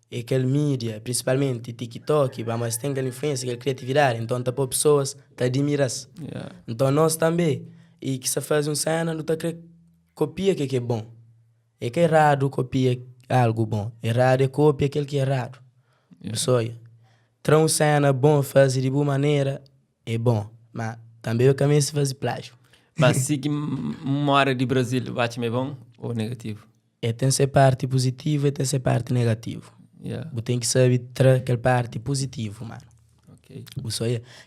é aquela mídia, principalmente TikTok, mas tem aquela influência, aquela criatividade. Então, tá por pessoas te admiram. Então, nós também, e que se faz uma cena, não tá copia que é bom. É que é errado copia algo bom. Errado é copia aquele que é errado. Traz uma cena bom, fazer de boa maneira, é bom. Mas também o caminho se faz plágio. Mas se uma hora de Brasil bate mais bom ou negativo? Tem que ser parte positiva e tem que ser parte negativa. Você tem que saber trazer aquela parte positiva, mano.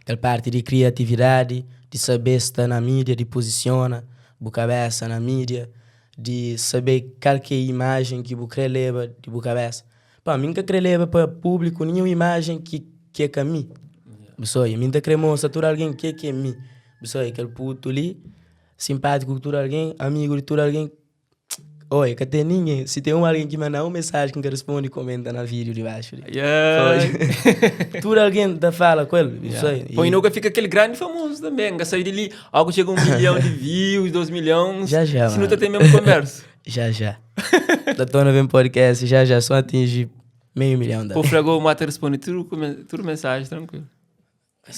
Aquela parte de criatividade, de saber estar na mídia, de posiciona. boa cabeça na mídia, de saber qual que é a imagem que você quer levar de boa cabeça. Pá, mim que quer levar para o público nenhuma imagem que é que mim. Pessoal, mim que quer mostrar a alguém que é mim. Pessoal, aquele puto ali, simpático com todo alguém, amigo de todo alguém. Oi, que tem ninguém. Se tem alguém que manda uma mensagem que responde e comenta na vídeo de baixo. Tudo alguém da fala com ele. Isso aí. Põe nunca fica aquele grande famoso também. Que sair dali, algo chega a 1 milhão de views, 2 milhões. Já, se não tá tem mesmo conversa. Já. Da Tona Vem Podcast, já. Só atinge 500 mil. Pô, fragou, mata, responde tudo mensagem, tranquilo.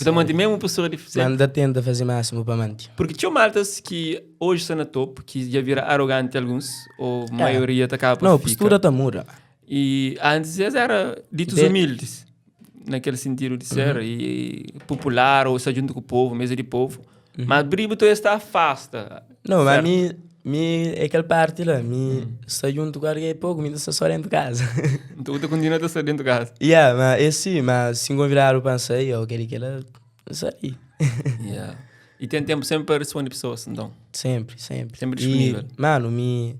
Então, mantém mesmo pessoa de fazer. Manda tenta fazer máximo para manter. Porque tinha maltas que hoje estão na topo, que já vira arrogante alguns, ou a maioria tá acaba por não, ficar. postura tá muda. E antes eles eram ditos humildes, naquele sentido de ser, e popular, ou estar junto com o povo, mesa de povo. Mas Bribo tu está afasta. Não, mas é aquela parte lá, está junto com alguém pouco, me está só dentro de casa. Então tu continua a estar dentro de casa. Mas se convidar o pensei, eu queria que ela sair. E tem tempo sempre para responder pessoas, então? Sempre. Sempre disponível. E, mano, me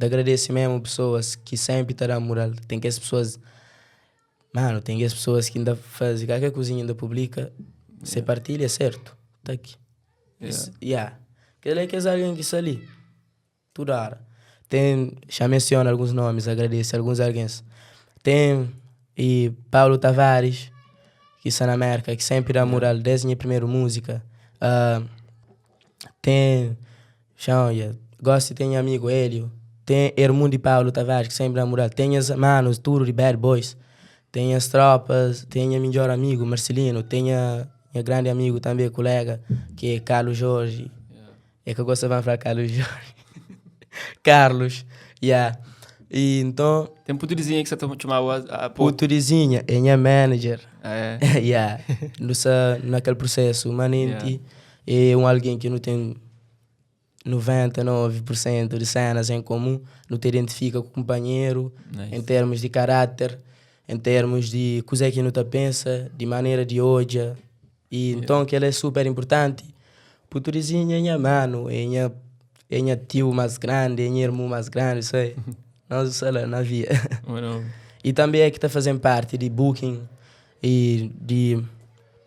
agradeço mesmo pessoas que sempre estarão moral. Tem que as pessoas... Mano, tem que as pessoas que ainda fazem qualquer coisinha ainda publica, se partilha, certo? Tá aqui. Aquele é que é alguém que está ali. Toda hora. Tem, já menciono alguns nomes, agradeço alguns alguém. Tem e Paulo Tavares, que está na América, que sempre dá moral desde minha primeira música. Tem, gosto de ter amigo Hélio. Tem Hermundo e Paulo Tavares, que sempre dá moral. Tem as manos, tudo de Bad Boys. Tem as tropas, tem a melhor amigo Marcelino. Tem a grande amigo também, colega, que é Carlos Jorge. É que eu gosto de falar Carlos Jorge. Carlos, E então... Tem puturizinha que você chamava a puturizinha, é minha manager. É. Naquele processo, manente, é alguém que não tem 99% de cenas em comum, não te identifica com o companheiro, em termos de caráter, em termos de coisa que não te pensa, de maneira de hoje. E então que ele é super importante. Puturizinha é minha mano, é minha tio mais grande, é minha irmã mais grande, isso aí. Nós sei lá, na via. E também é que está fazendo parte de booking e de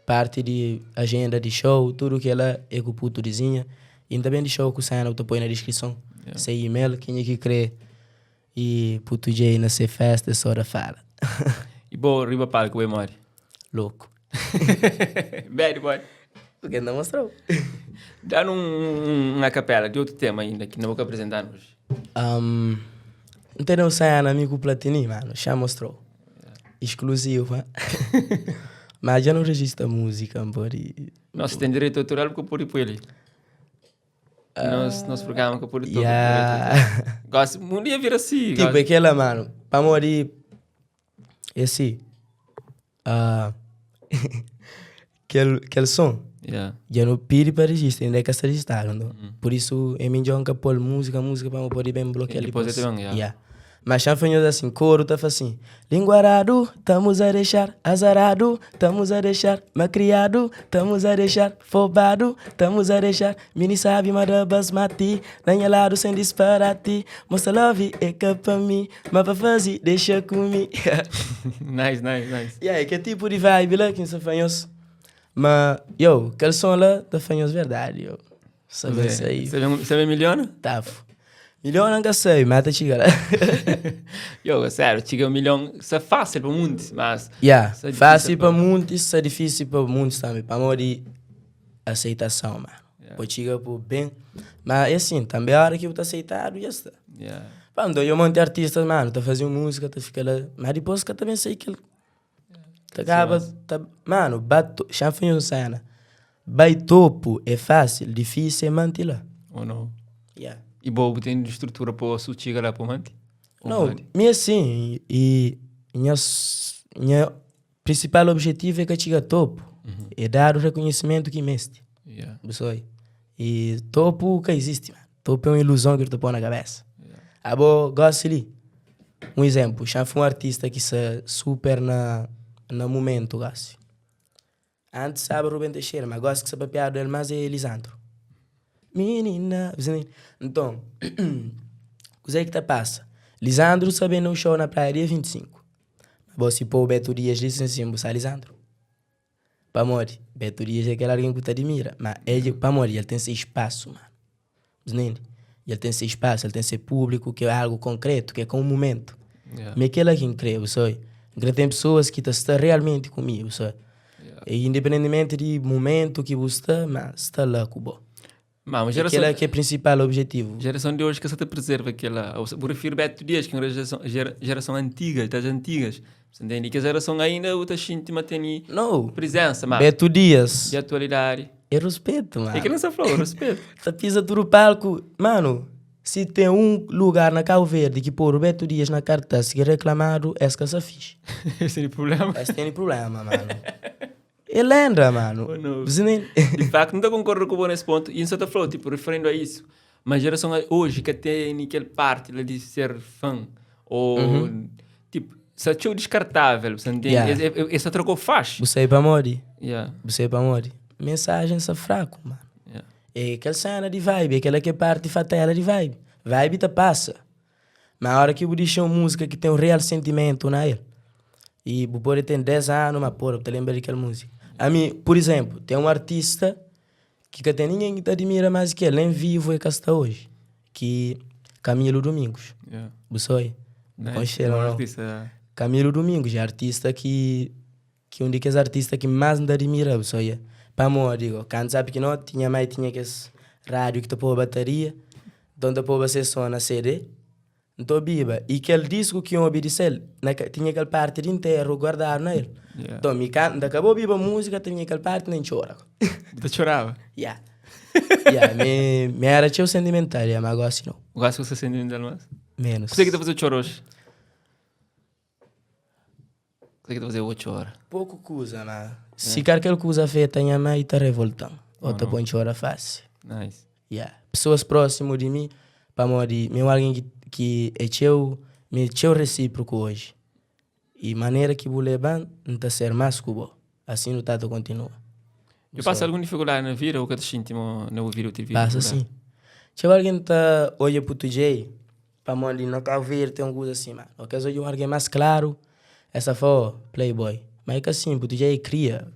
parte de agenda de show, tudo que ela é com puturizinha. E também de show com cena, eu te põe na descrição. Sem e-mail, quem é que crê. E puto J na ser festa, só da fala. E bom, riba palco, bem mori. Louco. Bad boy. Porque não mostrou. Dá uma capela de outro tema ainda, que não vou apresentar hoje. Não tem não cena, amigo Platini, mano. Já mostrou. Exclusivo, hein? Mas já não registra música, pode. Nós tem direito autoral porque por ele. Nós programamos que por todo. Gosto, um dia vira assim. Tipo, aquela, mano, para morir, esse, aquele som, já não pede para registrar, ainda é que está registrado. Por isso, é melhor que pôr música para poder bem bloquear depois. Mas chanfanhos assim, coro tá assim. Linguarado, estamos a deixar. Azarado, estamos a deixar. Macriado, estamos a deixar. Fobado, estamos a deixar. Mini sabe, marabas mati. Nanha lado sem disparate. Mostra love, é que pra mim. Mas pra fazer, deixa comigo. Nice. E aí, que tipo de vibe lá que chanfanhos? Mas, aquele som lá da fanhos verdade, Sabe isso aí? Você vê milhona? Tafo. Milhão não sei, mata chega lá. Sério, chega 1 milhão, isso é fácil para muitos, mas... fácil para muitos, isso é difícil para muitos também, para morir aceitação, mano. Pode chegar por bem, mas é assim, também a hora que eu tô aceitado, já está. Quando eu monte artistas, mano, tá fazendo música, tá ficando lá, mas depois que eu também sei que ele... acaba, mano, chanfinho no cena. Vai topo é fácil, difícil é manter lá. Ou não? E bobo tem estrutura para o chegar lá para o manter? Não, mas assim, e minha principal objetivo é que chegue a topo. É dar o reconhecimento que mestre. E topo que existe, mano. Topo é uma ilusão que eu te põe na cabeça. Gosto ali. Um exemplo, já foi um artista que está super no momento, gosto. Antes sabe Rubem Teixeira, mas gosto que sabe piada dele, mas é Lisandro. menina. Então, o que é que te passa? Lisandro sabendo um show na praia dia 25. Você pôr o Beto Dias licenciando você Lisandro. Para morrer, Beto Dias é aquele alguém que te admira. Mas ele, para morrer, ele tem seu espaço, mano. Ele tem seu espaço, ele tem seu público, que é algo concreto, que é com um momento. Mas aquele que crê, sabe? Tem pessoas que estão realmente comigo, sabe? E independentemente do momento que você está, mas está lá com o Mas aquele que é o principal objetivo. A geração de hoje que se te preserva aquela. Eu prefiro Beto Dias, que é uma geração antiga, das antigas. Você entende? Que a geração ainda outra íntima tem presença, mas Beto Dias. de atualidade. É respeito, mano. É que não se falou, respeito. Você pisa do palco. Mano, se tem um lugar na Cabo Verde que pôr o Beto Dias na cartaz que é reclamado, é que se fixe. Esse é o problema. Esse tem problema, mano. É lenda, mano. De facto, não concordo com você nesse ponto. E isso está falando, tipo, referindo a isso. Mas a geração hoje que tem aquele parte de ser fã, ou tipo, se é descartável, você entende? Essa trocou faz. Você é para morrer. Yeah. Você é para morrer. Mensagem é fraco, mano. Yeah. É aquela cena de vibe, aquela que é parte fatela de vibe. Vibe te passa. Mas a hora que eu deixo uma música que tem um real sentimento na ele, e o pode ter 10 anos, mas porra, te lembra daquela música. A mim, por exemplo, tem um artista que tem ninguém que te admira mais que ele, em vivo e que está hoje, que Camilo Domingos. Yeah. Você é? Camilo Domingos é artista que um dos artistas que mais me admira, você é? Para mim, digo, quando sabe que não, tinha que esse rádio que te pôr bateria, então te pôr você só na CD, então biba, e aquele disco que eu obedeci, tinha aquela parte de inteiro guardado nele. Yeah. Então, me canta, acabou biba a música, tinha aquela parte nem chora. Você chorava? Yeah. Me era teu sentimental, mas agora assim não. Gosto que você sentimental mais? Menos. Você que está fazendo choro hoje? Você que está fazendo o choro? Pouco coisa, mas se quer aquela coisa feita, minha mãe está revoltando. Ou te põe chora fácil. Nice. Pessoas próximas de mim, para morrer, meu alguém que é teu recíproco hoje. E maneira que vou levar, não está ser mais que bom. Assim o tato continua. Eu passo alguma dificuldade na vida ou que te íntimo não ouvir o TV? Passa sim. Se alguém está olha para o TJ, para morrer, não quer ver, tem um coisa assim, mano. Ou quer olhar alguém mais claro, essa foi playboy. Mas é que assim, o TJ cria.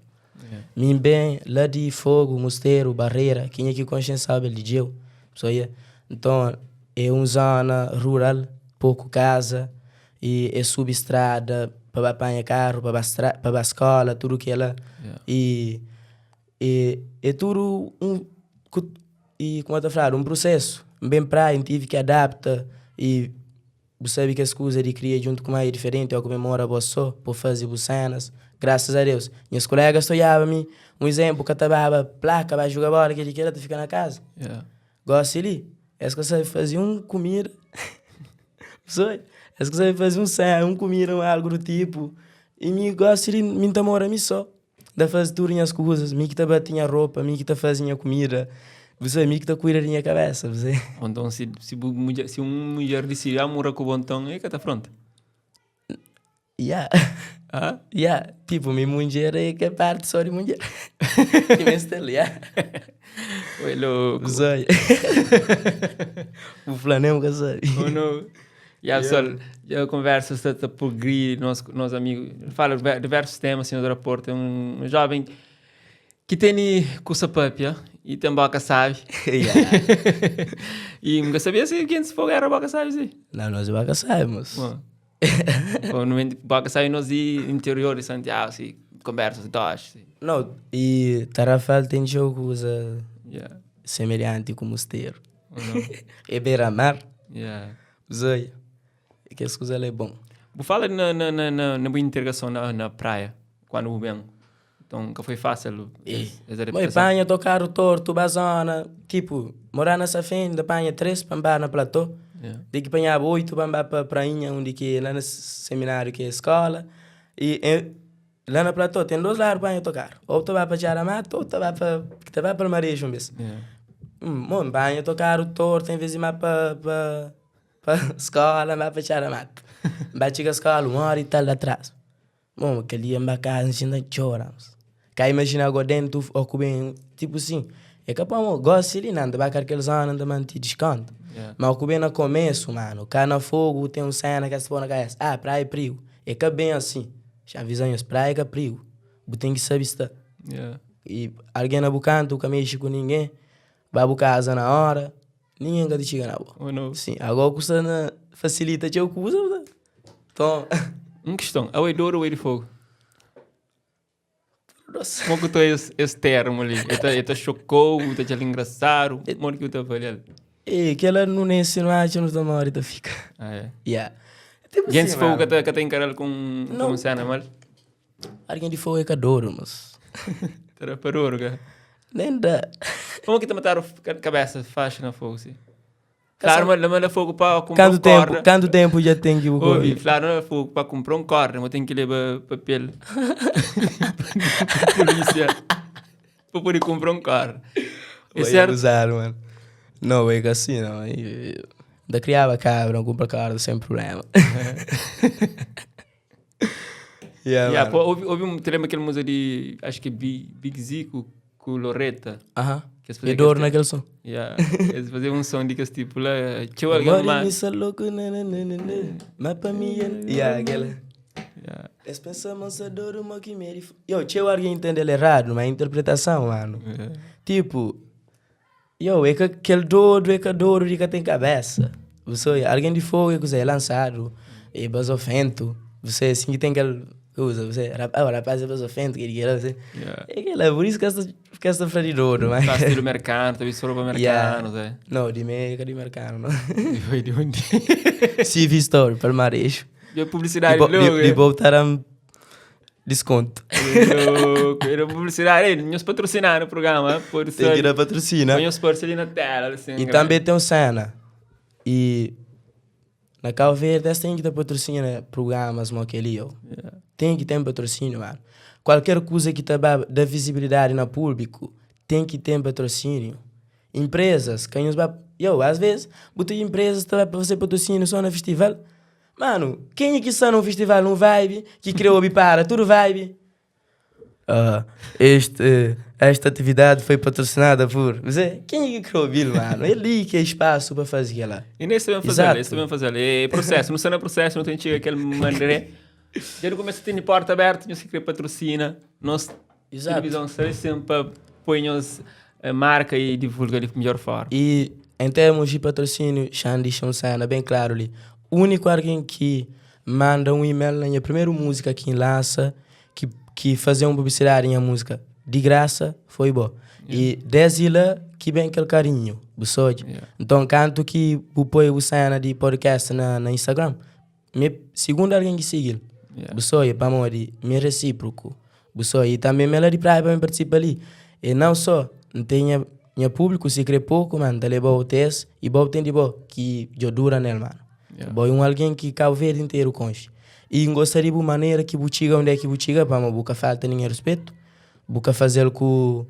Mim bem, lá de fogo, mosteiro, barreira, quem é que consciência de Deus. Então, é uma zona rural, pouco casa, e é subestrada, para apanhar carro, para a escola, tudo que ela. E é tudo como eu falar, um processo. Bem praia, tive que adaptar e você sabe que as coisas de cria junto com mais diferente, eu comemoro você por fazer cenas. Graças a Deus. Meus colegas olhavam-me, um exemplo, que eu placa, vai jogar bola, que ele queria ficar na casa. Gosto ali. Essa que você fazia comida. Essa que você fazia comida, algo do tipo. E me gosto de me namora me só. Da fazer tudo as coisas. Me que batia roupa, me que fazia comida. Você me que cuida da minha cabeça. Você. Então, se uma mulher decidir amor com o bontão, é que está pronta. Tipo, minha mulher é que é parte só de mulher. Que me está ali, Oi, louco. O Flamengo, que sabe. Oh, não. Pessoal, eu converso por Gri, nosso amigo, fala diversos temas assim, no aeroporto. É um jovem que tem curso papia e tem boca sabe. E nunca sabia se quem se for era boca sabe, sim. Não, nós boca sabemos. No boca sabe nos interior de Santiago, assim, conversas, dois. Não, e Tarrafal tem jogo semelhante com o mosteiro. É beira-mar. Zóia. Que as coisas é bom. Vou falar na minha integração na praia, quando eu venho. Então, que foi fácil. Mas panha tocar o torto, bazona. Tipo, morar nessa fenda, panha 3 para andar na platô. De que panha 8 para andar para a prainha, onde que lá no seminário que é a escola. E lá na platô tem 2 lados para tocar. Ou tu vai para Jaramato, ou tu vai para o Marejo mesmo. Bom, panha tocar o torto, em vez de ir para a escola, vai para Jaramato. Vai chegar a escola 1 hora e tal atrás. Bom, aquele dia em casa, a gente choramos. Cá imagina agora dentro, ou bem, tipo assim, É capaz, gosto de não, vai aquela zona, não manter desconto. Mas o que bem no começo, mano, cá na fogo tem um cena que se põe na cabeça. Ah, praia é perigo. É que bem assim. Já avisamos, praia é perigo. Você tem que saber estar. E alguém na bucanto, que mexe com ninguém, vai buscar casa na hora, ninguém vai te chegar na boa. Oh, no. Sim, agora custa facilita, eu custa. Então... Uma questão, a Eidoro ou de fogo? Nossa. Como que tu é esse termo ali? Ele chocou, ele é engraçado, como que tu tá falando? E que ela não ensinou, não está uma hora e fica. Ah, é? Yeah. Tipo Gente, assim, se for mano. que tá encarando com cena, mas... Alguém de fogo é que adoro, mas... Terá parou, cara. Nem dá. Como que te mataram a cabeça, faixa na fogo, sim? Claro, mas não é fogo para comprar Quanto tempo já tem que... Ouvi, claro, não é fogo para comprar corre, mas tem que levar papel para polícia para poder comprar corre. É certo? Usar, mano. Não, é que assim, não. Da criava cabra, não compra carro sem problema. Pô, houve te lembra aquele música de, acho que Big Z com Loretta? E dor naquele som. Eles faziam um som de que tipo lá, tinha alguém mais... Mas para mim... aquela... Eles pensam, mas adoro uma que me... Tinha alguém entender errado, mas a interpretação, mano. Tipo... é que aquele dor é que dor que tem cabeça. Você, alguém de fogo é que você é lançado, é basofento. Você assim que tem aquele coisa, você, rapaz é basofento, que ele você. É por isso que esta frase de dor, mas. Faz estilo americano, talvez só para americano, né? Não, de americano, não. Foi de onde? CV Store, palmarejo. De publicidade, louco. De voltar a desconto. Era publicidade, nos patrocinar no programa. Tem que ir a patrocinar. Põe os porcos ali na tela. Assim, e também tem um cena. E na Cabo Verde, tem que ter patrocínio programas como aquele. Tem que ter patrocínio, mano. Qualquer coisa que te dá visibilidade no público, tem que ter patrocínio. Empresas, às vezes, botei empresas para você patrocínio só no festival. Mano, quem é que está num festival, num vibe, que criou o Bipara, tudo vibe? Esta atividade foi patrocinada por... Quem é que criou o Bill, mano? Ele que é espaço para fazer ela. E nem sabemos fazer, é processo, não será processo, não tem que aquele maneira. Desde o começo tem porta aberta, não se cria patrocina, nossa televisão sempre põe a marca e divulga de melhor forma. E em termos de patrocínio, Xandi Cena, bem claro ali. O único alguém que manda um e-mail na minha primeira música que lança, que fazia uma publicidade em música de graça, foi bom. E desde lá, que bem aquele carinho, Então, canto que põe o cena de podcast na Instagram, segundo alguém que siga, para morrer, me recíproco. E também me de praia para participar ali. E não só, não tem minha público, se crê pouco, mano, tá levando o teste, e bom tem de bom, que eu dura nele, mano. Bom, alguém que Cabo Verde inteiro conche. E gostaria de maneira que butiga onde é que butiga, para não falta nenhum respeito. Buca fazer com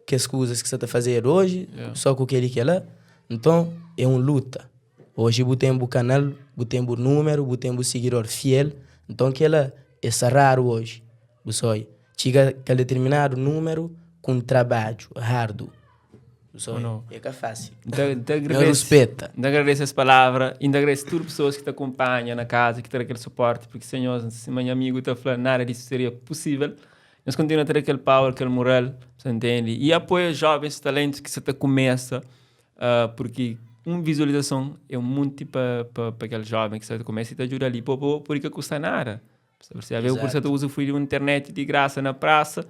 que as coisas que você está fazendo hoje, só com aquele que é lá. Então, é uma luta. Hoje, tem um canal, tem um número, tem um seguidor fiel. Então, que ela é raro hoje. Chega aquele determinado número com trabalho, árduo. É que é fácil. Eu respeito. Ainda agradeço essa palavra, ainda agradeço a todas as pessoas que te acompanham na casa, que têm aquele suporte, porque, senhor, se meu amigo está falando, nada disso seria possível. Nós continuamos a ter aquele power, aquele moral, você entende? E apoia jovens talentos que você começa, porque uma visualização é muito para aquele jovem que você começa e te ajuda ali, porque custa nada. Você vê o que você usa de internet de graça na praça,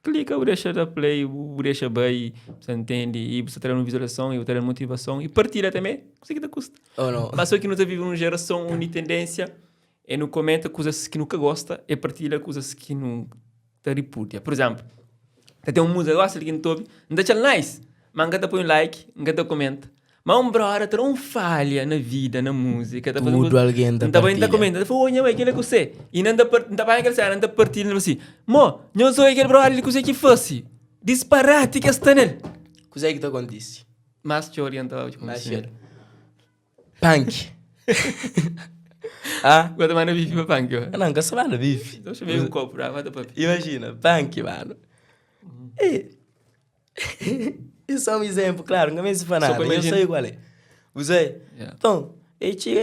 clica, deixa da play, deixa bem, você entende? E você terá uma visualização, e terá motivação, e partilha também, isso que te custa. Mas só que nós vivemos uma geração, uma tendência, e não comenta coisas que nunca gosta, e partilha coisas que não te repudia. Por exemplo, tem um música, eu gosto de quem não deixa nice, mas não põe um like, não comenta. Mas um brother tem uma falha na vida, na música. Tudo alguém da partilha. Não comenta, olha, aquele que você. E não vai aquele cena, não partilha, não assim. Não sou aquele brother que você que fosse. Disparate que está nele. O que é que te acontece? Mas te orientava. Punk. Quando mais não vive para punk? Não, que semana vive. Então chamei um copo, vai dar papi. Imagina, punk, mano. Isso é um exemplo, claro, não se faz Só nada, que eu imagina- sei qual é. Usei. Yeah. Então,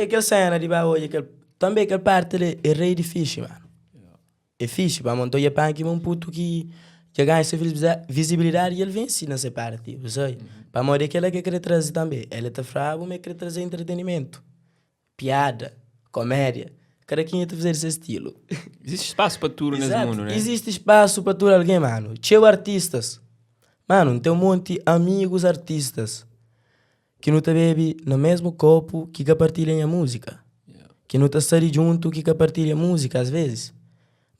aquela cena de hoje, também aquela parte é rei de fixe, mano. É fixe, para montar e pá, aqui um puto que ganha essa visibilidade e ele vence nessa parte, usei. Para morrer aquela que quer trazer também. Ela tá fraco, mas quer trazer entretenimento, piada, comédia. Cada quem ia te fazer esse estilo. Existe espaço para tudo nesse Exato. mundo, né? Existe espaço para tu alguém, mano. Cheio artistas. Mano, tem um monte de amigos artistas que não te bebe no mesmo copo que partilham a música. Que não te sai junto que partilham a música às vezes.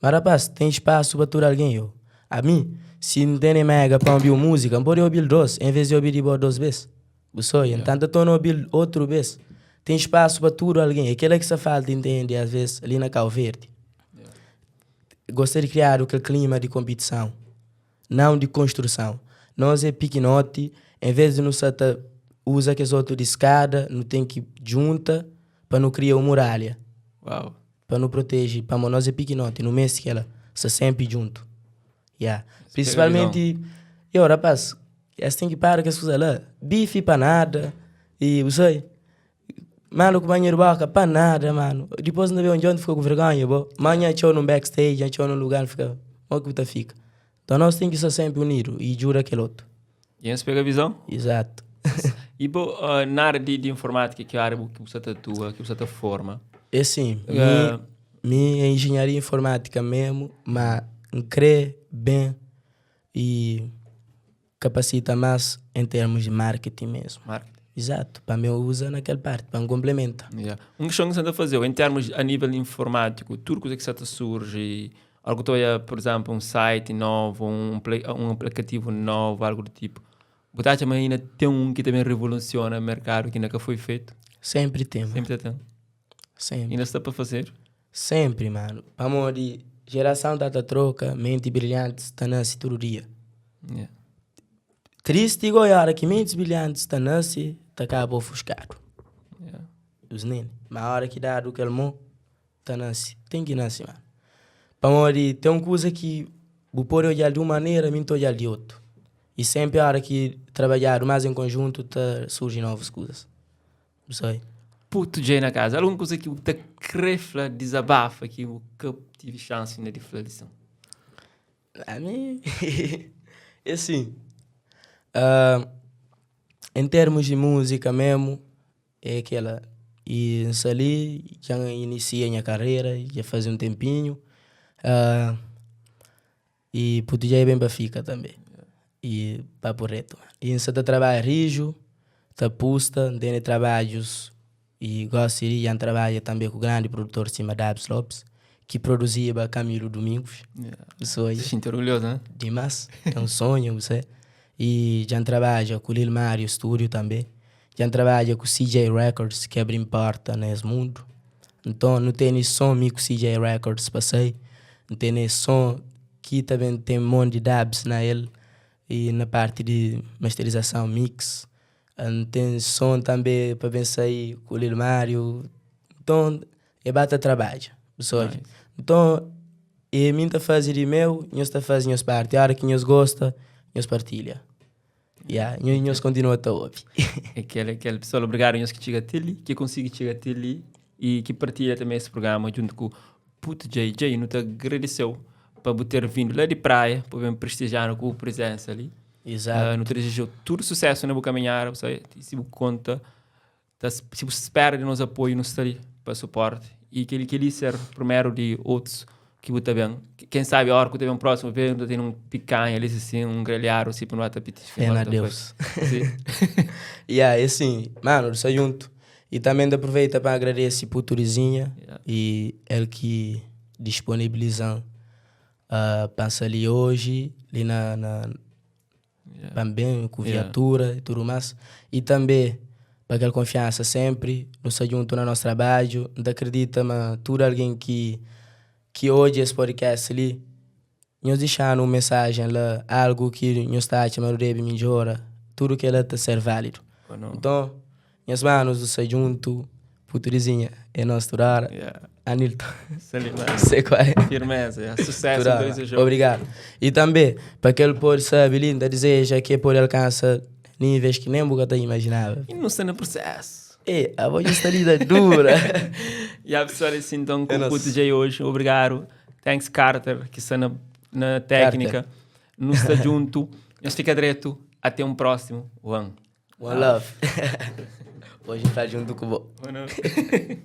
Mas rapaz, tem espaço para tu alguém, eu. A mim, se não tem mega para ouvir música, pode ouvir dois, em vez de ouvir duas vezes. Então, eu não ouvir outro vez. Tem espaço para tudo alguém. Aquilo que se falta, entende, às vezes, ali na Cabo Verde. Gostaria de criar aquele clima de competição, não de construção. Nós é pequenote, em vez de nos usa que os outros de escada, não tem que junta para não criar uma muralha, Uau. para não proteger. Para nós é pequenote, no mês que ela se sempre junto. Principalmente, eu, rapaz, eles têm que parar com as coisas lá. Bife para nada, e você. Mano, com banheiro boca, para nada, mano. Depois não vê onde ficou com vergonha, bo. Amanhã eu no backstage, eu no lugar, fica, o que você fica. Então nós temos que ser sempre unidos e jura aquele outro. E esse pega a visão? Exato. E na área de informática, que é a área que você atua, que você forma? É sim, Uh, minha engenharia informática mesmo, mas crê bem e capacita mais em termos de marketing mesmo. Marketing. Exato, para mim usa naquela parte, para me complementa. Yeah. Uma questão que você está a fazer, em termos a nível informático, tudo coisa que você está surge, algo que é, por exemplo, um site novo, um aplicativo novo, algo do tipo. Você também ainda tem que também revoluciona o mercado que nunca foi feito? Sempre tem, mano. Sempre tem. Sempre. Ainda está para fazer? Sempre, mano. Para de geração da troca, mente brilhante, está na cinturia. Yeah. Triste igual a hora que mentes brilhantes está nasce, está acaba ofuscado. Yeah. Os nenes. Mas a hora que dá do que ele morre, está nasce. Tem que nascer, mano. Para tem uma coisa que o pode olhar de uma maneira, mim olhar de outra. E sempre a hora que trabalhar mais em conjunto, tá, surgem novas coisas. Não sei. Puto Jay na casa, alguma coisa que você crefla, desabafa, que eu tive chance de reflexão. A mim, é assim. Em termos de música mesmo, é aquela. E ali já iniciei a minha carreira, já faz um tempinho. E puto já é bem para fica também. E papo reto. E em certa trabalho rijo, tá pusta, tem trabalhos e gosto de já trabalha também com o grande produtor cima da Abs Lopes, que produzia para Camilo Domingos. Isso aí. Se sinto orgulhoso, né? Demais, é um sonho, você. E já trabalha com o Lil Mario Studio também. Já trabalha com o CJ Records, que abre porta nesse mundo. Então, não tem som com o CJ Records, passei. Não tem som que também tem um monte de dubs na ele. E na parte de masterização, mix. Tem som também para pensar com o Lil Mario. Então, é bata trabalho. Nice. Então, e mim está fazendo de meu, nós está fazendo as partes. A hora que nós gosta, nós partilha. Nós continua a ouvir. Aquela pessoa, obrigado, nós que chega até ali, que consiga chegar até ali e que partilha também esse programa junto com o Puto Jay. Jay, não te agradeceu para ter vindo lá de praia, para me prestigiar com a presença ali. Exato. Não te desejou todo sucesso na boa caminhar, você, se você conta, se você espera de nos apoio, nos ali para suporte. E que ele ser primeiro de outros que você bem. Quem sabe a hora que eu um próximo vez, tem um picanha ali, assim, um grelhar, assim, para não até na Deus. E assim, mano, só junto. E também aproveita para agradecer por Turizinha e ele que disponibilizam passa ali hoje, ali também com viatura e tudo mais. E também para aquela confiança sempre, nos junto no nosso trabalho. Não acredita, mas tudo alguém que hoje esse podcast ali, nós deixando uma mensagem lá, algo que nós está chamando de melhora, tudo que ela está ser válido. Então, meus manos, nos junto, Puturizinha, é nosso turar. Anilton. Sei qual é. Firmeza, sucesso. Obrigado. E também, para aquele por sabe, linda, deseja que por alcançar Nem vez que nem um bocado imaginava. E não está no processo. A voz está lida dura. E a pessoa assim, então, com É o nosso. puto de hoje, obrigado. Thanks, Carter, que está na técnica. Nos está junto. Nós fica direto. Até um próximo. One love. Hoje estar junto com você. One love.